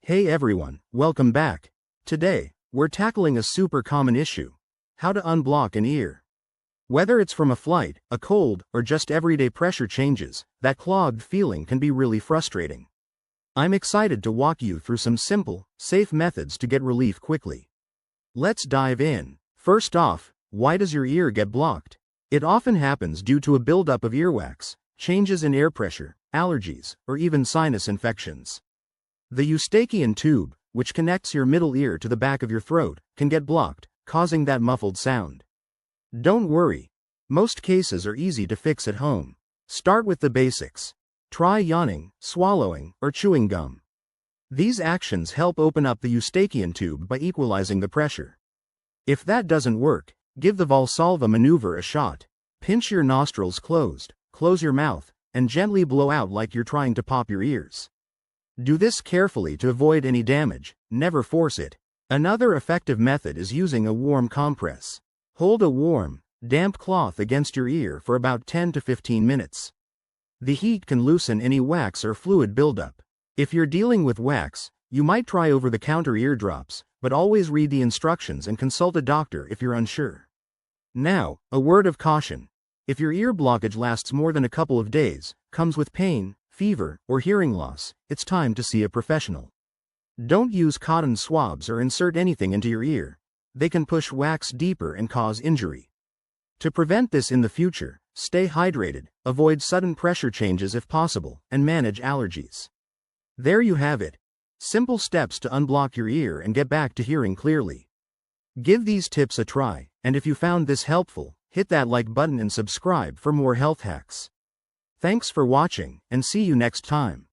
Hey everyone, welcome back. Today, we're tackling a super common issue: how to unblock an ear. Whether it's from a flight, a cold, or just everyday pressure changes, that clogged feeling can be really frustrating. I'm excited to walk you through some simple, safe methods to get relief quickly. Let's dive in. First off, why does your ear get blocked? It often happens due to a buildup of earwax, changes in air pressure, allergies, or even sinus infections. The eustachian tube, which connects your middle ear to the back of your throat, can get blocked, causing that muffled sound. Don't worry. Most cases are easy to fix at home. Start with the basics. Try yawning, swallowing, or chewing gum. These actions help open up the eustachian tube by equalizing the pressure. If that doesn't work, give the Valsalva maneuver a shot. Pinch your nostrils closed, close your mouth, and gently blow out like you're trying to pop your ears. Do this carefully to avoid any damage, never force it. Another effective method is using a warm compress. Hold a warm, damp cloth against your ear for about 10 to 15 minutes. The heat can loosen any wax or fluid buildup. If you're dealing with wax, you might try over-the-counter eardrops, but always read the instructions and consult a doctor if you're unsure. Now, a word of caution. If your ear blockage lasts more than a couple of days, comes with pain, fever, or hearing loss, it's time to see a professional. Don't use cotton swabs or insert anything into your ear. They can push wax deeper and cause injury. To prevent this in the future, stay hydrated, avoid sudden pressure changes if possible, and manage allergies. There you have it. Simple steps to unblock your ear and get back to hearing clearly. Give these tips a try, and if you found this helpful, hit that like button and subscribe for more health hacks. Thanks for watching, and see you next time.